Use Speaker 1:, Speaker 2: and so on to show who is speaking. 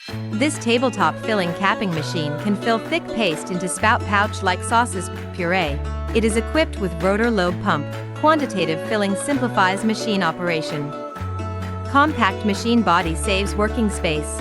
Speaker 1: This tabletop filling capping machine can fill thick paste into spout pouch-like sauces, puree. It is equipped with rotor lobe pump. Quantitative filling simplifies machine operation. Compact machine body saves working space.